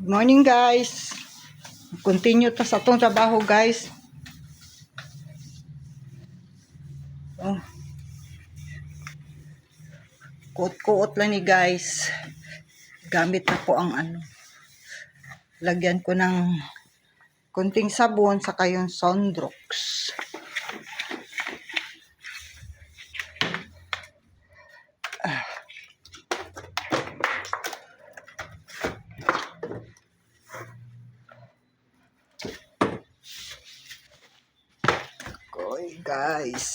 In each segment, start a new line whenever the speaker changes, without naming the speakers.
Good morning guys. Continue ta sa atong trabaho guys. Oh, kuot-kuot lang ni guys. Gamit na po ang lagyan ko ng konting sabon saka yung Sondrox. Okay guys.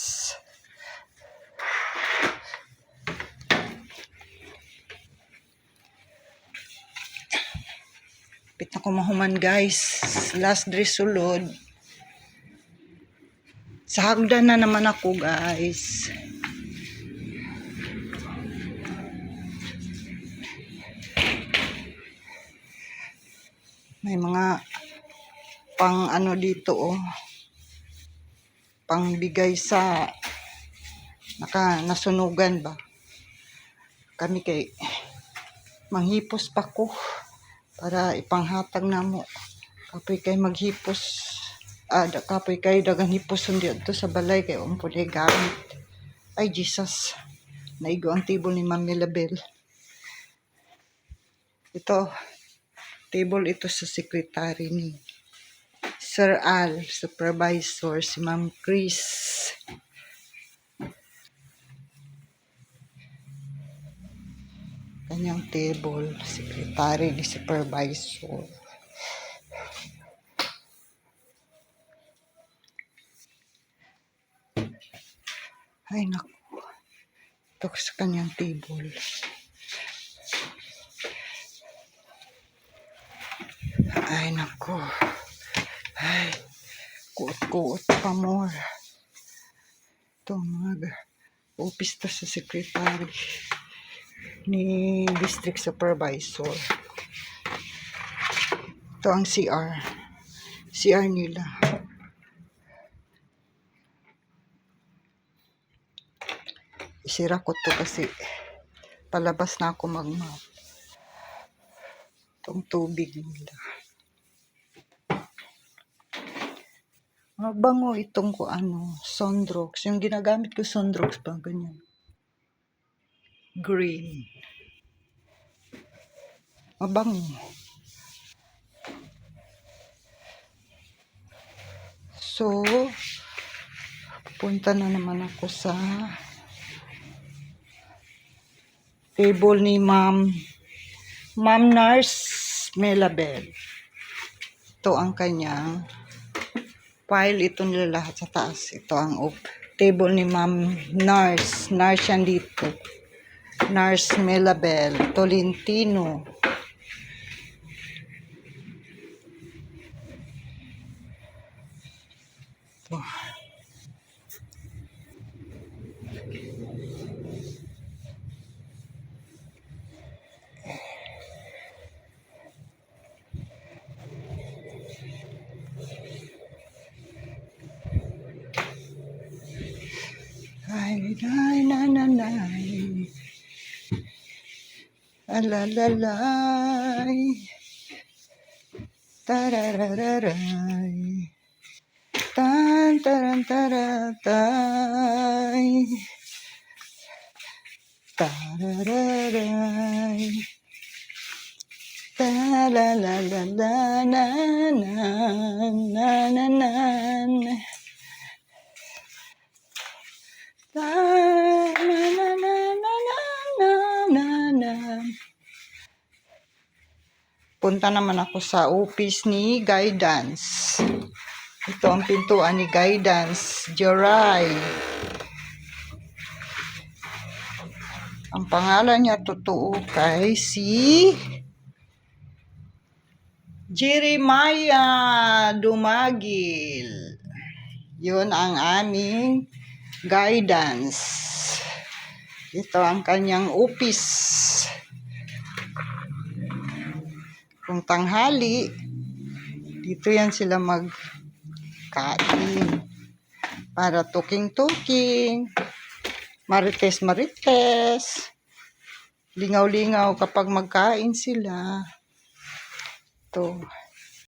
Pit na ko mahuman guys. Last dress sulod. Sa hagdan na naman ako guys. May mga pang dito pang bigay sa nasunugan ba. Kami kay manghipos pa ko para ipanghatag namo. Kapoy kay maghipos. Kapoy kay dagang hiposon dito sa balay kay umpod gamit. Ay Jesus. Naigo ang table ni Ma'am Milabel. Ito, table ito sa secretary ni Sir Al, supervisor, si Ma'am Chris. Kanyang table, secretary ni supervisor. Ay naku, ito sa kanyang table. Ay naku, ay, kuot-kuot pa more. Ito mga office to sa secretary ni district supervisor. Ito ang CR nila. Isira ko to kasi palabas na ako magmap. Itong tubig nila. Mabango itong Sondrox. Yung ginagamit ko Sondrox pa ganyan. Green. Mabango. So, punta na naman ako sa table ni Ma'am Nurse Milabel. Ito ang kanyang file. Ito nila lahat sa taas. Ito ang table ni Ma'am Nurse. Nurse yan dito. Nurse Milabel Tolentino. Ito. Ay, nanay. Alalalay. Tararararay. Tan taran taratay. Tarararay. Talalalalanananan. Punta naman ako sa office ni Guidance. Ito ang pintuan ni Guidance, Joray. Ang pangalan niya totoo kay si Jeremiah Dumagil. Yun ang aming Guidance. Ito ang kanyang office. Kung tanghali, dito yan sila magkain. Para tuking-tuking, marites-marites, lingaw-lingaw kapag magkain sila. dito.